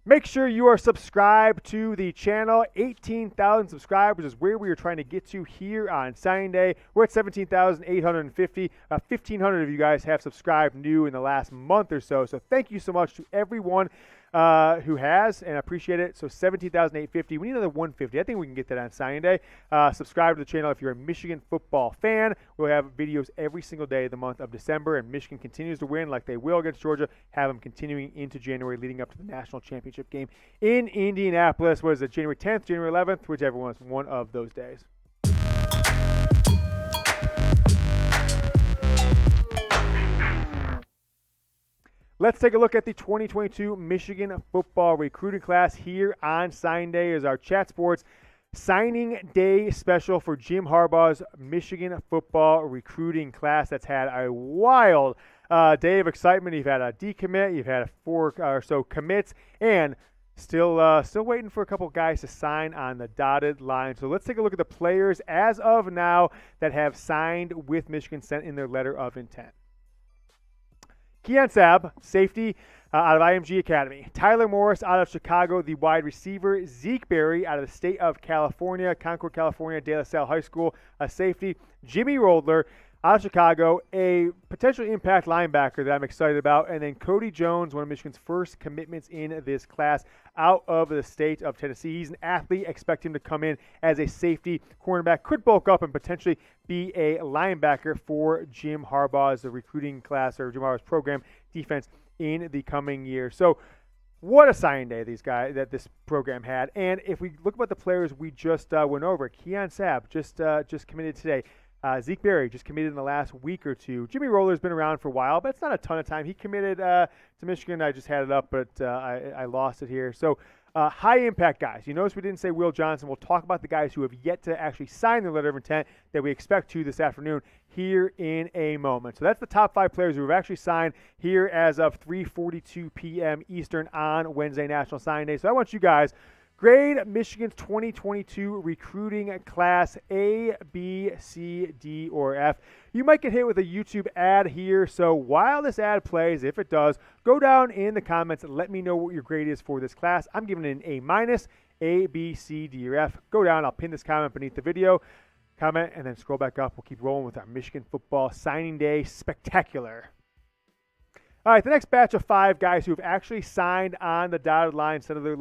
Make sure you are subscribed to the channel. 18,000 subscribers is where we are trying to get to here on signing day. We're at 17,850. 1,500 of you guys have subscribed new in the last month or so. So thank you so much to everyone who has, and I appreciate it. So 17,850. We need another 150. I think we can get that on signing day. Subscribe to the channel if you're a Michigan football fan. We'll have videos every single day of the month of December, and Michigan continues to win like they will against Georgia. Have them continuing into January, leading up to the national championship game in Indianapolis. What is it, January 10th, January 11th? Whichever one is one of those days. Let's take a look at the 2022 Michigan football recruiting class here on signing day as our Chat Sports signing day special for Jim Harbaugh's Michigan football recruiting class. That's had a wild day of excitement. You've had a decommit, you've had 4 or so commits, and still waiting for a couple guys to sign on the dotted line. So let's take a look at the players as of now that have signed with Michigan, sent in their letter of intent. Keon Sabb, safety out of IMG Academy. Tyler Morris out of Chicago, the wide receiver. Zeke Berry out of the state of California, Concord, California, De La Salle High School, a safety. Jimmy Rolder out of Chicago, a potential impact linebacker that I'm excited about. And then Kody Jones, one of Michigan's first commitments in this class, out of the state of Tennessee. He's an athlete. Expect him to come in as a safety cornerback. Could bulk up and potentially be a linebacker for Jim Harbaugh's recruiting class, or Jim Harbaugh's program defense in the coming year. So what a signing day that this program had. And if we look at the players we just went over, Keon Sabb just committed today. Zeke Berry just committed in the last week or two. Jimmy Roller's been around for a while, but it's not a ton of time. He committed to Michigan. I just had it up, but I lost it here. So high-impact guys. You notice we didn't say Will Johnson. We'll talk about the guys who have yet to actually sign their letter of intent that we expect to this afternoon here in a moment. So that's the top 5 players who have actually signed here as of 3:42 p.m. Eastern on Wednesday, National Signing Day. So I want you guys grade Michigan's 2022 recruiting class A, B, C, D, or F. You might get hit with a YouTube ad here, so while this ad plays, if it does, go down in the comments and let me know what your grade is for this class. I'm giving it an A-, A, B, C, D, or F. Go down, I'll pin this comment beneath the video. Comment, and then scroll back up. We'll keep rolling with our Michigan football signing day spectacular. All right, the next batch of 5 guys who have actually signed on the dotted line, sent in their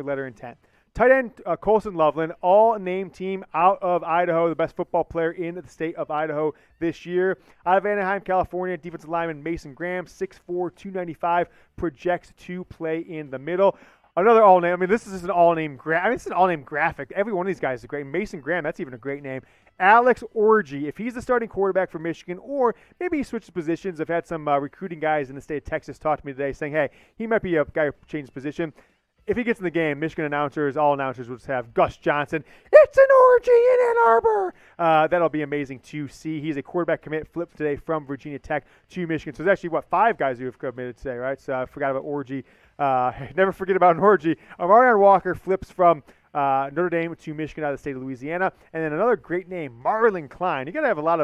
letter intent. Tight end Colston Loveland, all-name team out of Idaho, the best football player in the state of Idaho this year. Out of Anaheim, California, defensive lineman Mason Graham, 6'4", 295, projects to play in the middle. Another all-name. I mean, this is just an all-name it's an all-name graphic. Every one of these guys is great. Mason Graham, that's even a great name. Alex Orji, if he's the starting quarterback for Michigan, or maybe he switches positions. I've had some recruiting guys in the state of Texas talk to me today saying, hey, he might be a guy who changes position. If he gets in the game, Michigan all announcers will just have Gus Johnson. It's an Orji in Ann Arbor. That'll be amazing to see. He's a quarterback commit, flipped today from Virginia Tech to Michigan. So there's actually, 5 guys who have committed today, right? So I forgot about Orji. Never forget about an Orji. Amorion Walker flips from Notre Dame to Michigan out of the state of Louisiana, and then another great name, Marlin Klein. You gotta have a lot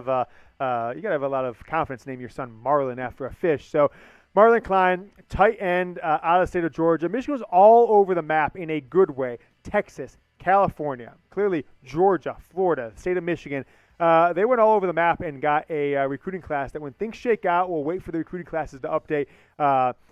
of confidence to name your son Marlin after a fish. So Marlin Klein, tight end out of the state of Georgia. Michigan was all over the map in a good way. Texas, California, clearly Georgia, Florida, the state of Michigan. They went all over the map and got a recruiting class that when things shake out, we'll wait for the recruiting classes to update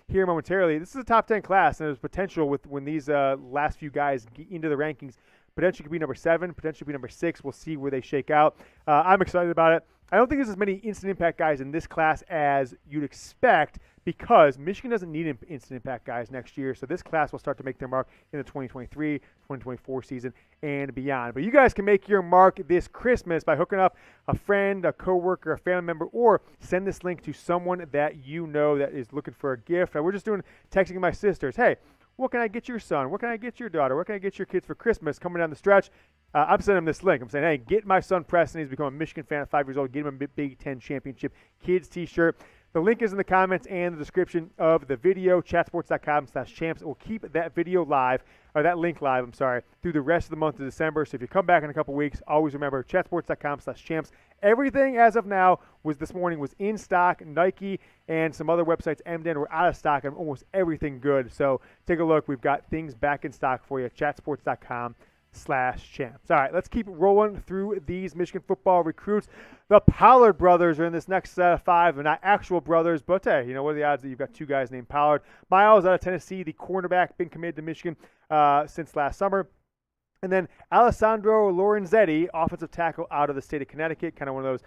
here momentarily. This is a top 10 class, and there's potential when these last few guys get into the rankings. Potentially could be number 7, potentially be number 6. We'll see where they shake out. I'm excited about it. I don't think there's as many instant impact guys in this class as you'd expect because Michigan doesn't need instant impact guys next year. So this class will start to make their mark in the 2023, 2024 season and beyond. But you guys can make your mark this Christmas by hooking up a friend, a coworker, a family member, or send this link to someone that you know that is looking for a gift. We're just doing texting my sisters. Hey, what can I get your son? What can I get your daughter? What can I get your kids for Christmas coming down the stretch? I'm sending him this link. I'm saying, hey, get my son Preston. He's become a Michigan fan at 5 years old. Get him a Big Ten Championship Kids t-shirt. The link is in the comments and the description of the video, chatsports.com/champs. We'll keep that video live, or that link live, through the rest of the month of December. So if you come back in a couple weeks, always remember chatsports.com/champs Everything as of now this morning was in stock. Nike and some other websites, MDN, were out of stock on almost everything good. So take a look. We've got things back in stock for you at chatsports.com/champs. All right, let's keep rolling through these Michigan football recruits. The Pollard brothers are in this next 5. They're not actual brothers, but hey, what are the odds that you've got 2 guys named Pollard? Myles out of Tennessee, the cornerback, been committed to Michigan since last summer. And then Alessandro Lorenzetti, offensive tackle out of the state of Connecticut, kind of one of those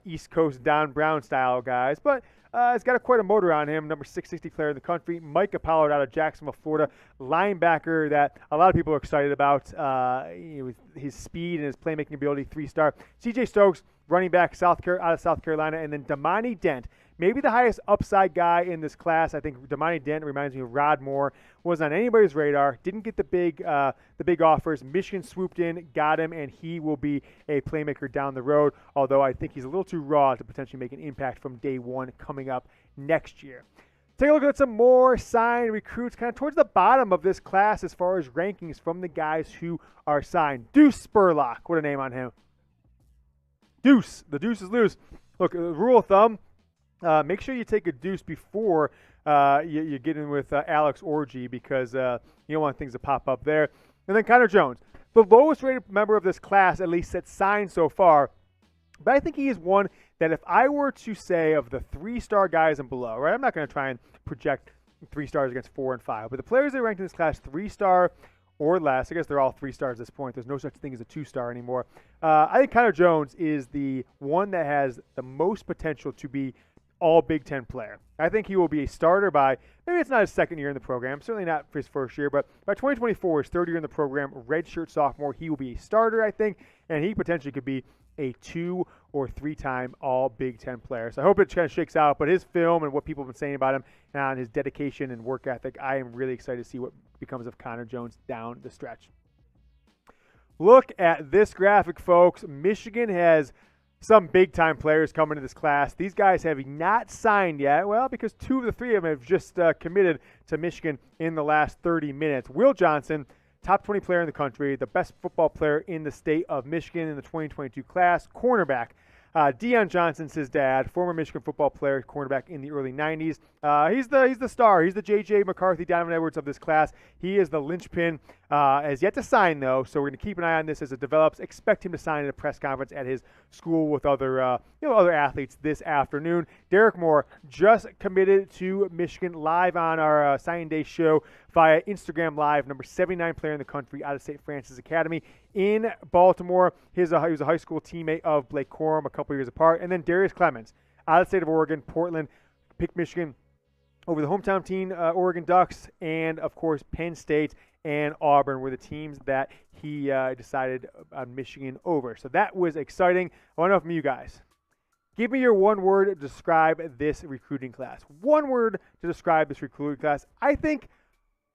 East Coast Don Brown style guys, but he's got quite a motor on him. Number 660 player in the country. Micah Pollard out of Jacksonville, Florida, linebacker that a lot of people are excited about. His speed and his playmaking ability, 3-star. CJ Stokes, running back out of South Carolina, and then Damani Dent, maybe the highest upside guy in this class. I think Damani Dent reminds me of Rod Moore. Wasn't on anybody's radar. Didn't get the big offers. Michigan swooped in, got him, and he will be a playmaker down the road. Although I think he's a little too raw to potentially make an impact from day one coming up next year. Take a look at some more signed recruits, kind of towards the bottom of this class as far as rankings from the guys who are signed. Deuce Spurlock, what a name on him. Deuce. The deuce is loose. Look, rule of thumb. Make sure you take a deuce before you get in with Alex Orji because you don't want things to pop up there. And then Kody Jones, the lowest rated member of this class, at least that's signed so far. But I think he is one that if I were to say of the 3-star guys and below, right? I'm not going to try and project 3 stars against 4 and 5. But the players that are ranked in this class 3-star or less, I guess they're all 3 stars at this point. There's no such thing as a 2-star anymore. I think Kody Jones is the one that has the most potential to be all Big Ten player. I think he will be a starter by, maybe it's not his second year in the program, certainly not for his first year, but by 2024, his 3rd year in the program, redshirt sophomore, he will be a starter, I think, and he potentially could be a 2 or 3-time all Big Ten player. So I hope it kind of shakes out, but his film and what people have been saying about him and his dedication and work ethic, I am really excited to see what becomes of Kody Jones down the stretch. Look at this graphic, folks. Michigan has some big-time players coming to this class. These guys have not signed yet, well, because 2 of the 3 of them have just committed to Michigan in the last 30 minutes. Will Johnson, top 20 player in the country, the best football player in the state of Michigan in the 2022 class, cornerback. Deion Johnson's his dad, former Michigan football player, cornerback in the early 90s. He's the star. He's the J.J. McCarthy, Donovan Edwards of this class. He is the linchpin. Has yet to sign, though, so we're going to keep an eye on this as it develops. Expect him to sign at a press conference at his school with other athletes this afternoon. Derrick Moore just committed to Michigan live on our signing day show via Instagram Live. Number 79 player in the country out of St. Francis Academy in Baltimore. He was a high school teammate of Blake Corum a couple years apart. And then Darrius Clemons out of the state of Oregon, Portland, picked Michigan over the hometown team, Oregon Ducks, and, of course, Penn State and Auburn were the teams that he decided on Michigan over. So that was exciting. I want to know from you guys. Give me your one word to describe this recruiting class. One word to describe this recruiting class. I think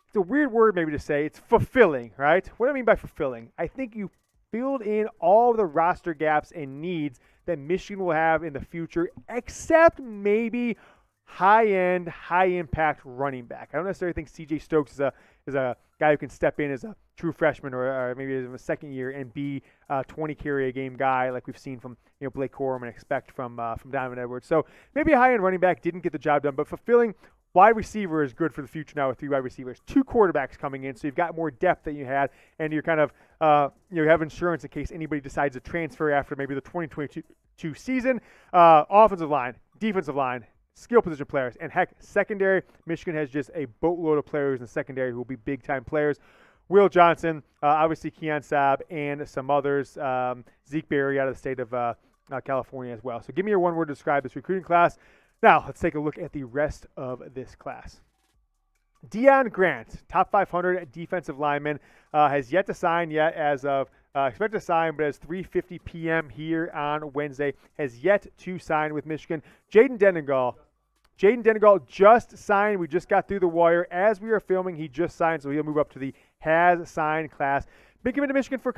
it's a weird word maybe to say. It's fulfilling, right? What do I mean by fulfilling? I think you filled in all the roster gaps and needs that Michigan will have in the future, except maybe high-end, high-impact running back. I don't necessarily think C.J. Stokes is a guy who can step in as a true freshman or maybe as a second year and be a 20-carry-a-game guy like we've seen from Blake Corum and expect from Donovan Edwards. So maybe a high-end running back didn't get the job done, but fulfilling wide receiver is good for the future now with 3 wide receivers. 2 quarterbacks coming in, so you've got more depth than you had, and you're kind of you have insurance in case anybody decides to transfer after maybe the 2022 season. Offensive line, defensive line, skill position players, and heck, secondary. Michigan has just a boatload of players in the secondary who will be big-time players. Will Johnson, obviously Keon Sabb, and some others. Zeke Berry out of the state of California as well. So give me your one word to describe this recruiting class. Now, let's take a look at the rest of this class. Keon Grant, top 500 defensive lineman, has yet to sign yet as of expected to sign, but as 3:50 p.m. here on Wednesday, has yet to sign with Michigan. Jayden Denegal just signed. We just got through the wire. As we are filming, he just signed, so he'll move up to the has signed class. Been coming to Michigan for a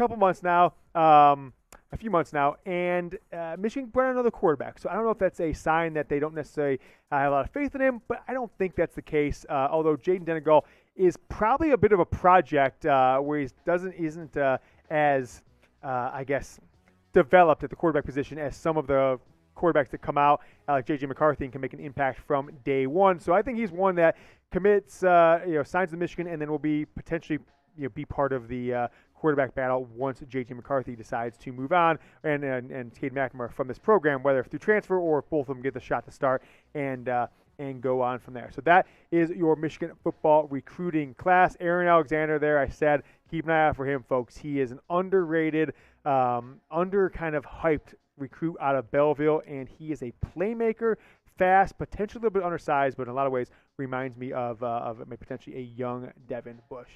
few months now, and Michigan brought another quarterback. So I don't know if that's a sign that they don't necessarily have a lot of faith in him, but I don't think that's the case. Although Jayden Denegal is probably a bit of a project where he isn't as I guess developed at the quarterback position as some of the quarterbacks that come out, like J.J. McCarthy, and can make an impact from day one. So I think he's one that commits, signs to Michigan, and then will be potentially be part of the quarterback battle once J.J. McCarthy decides to move on, and Cade McNamara from this program, whether through transfer or if both of them get the shot to start and go on from there. So that is your Michigan football recruiting class. Aaron Alexander there, I said, keep an eye out for him, folks. He is an underrated, under kind of hyped recruit out of Belleville, and he is a playmaker, fast, potentially a little bit undersized, but in a lot of ways reminds me of potentially a young Devin Bush.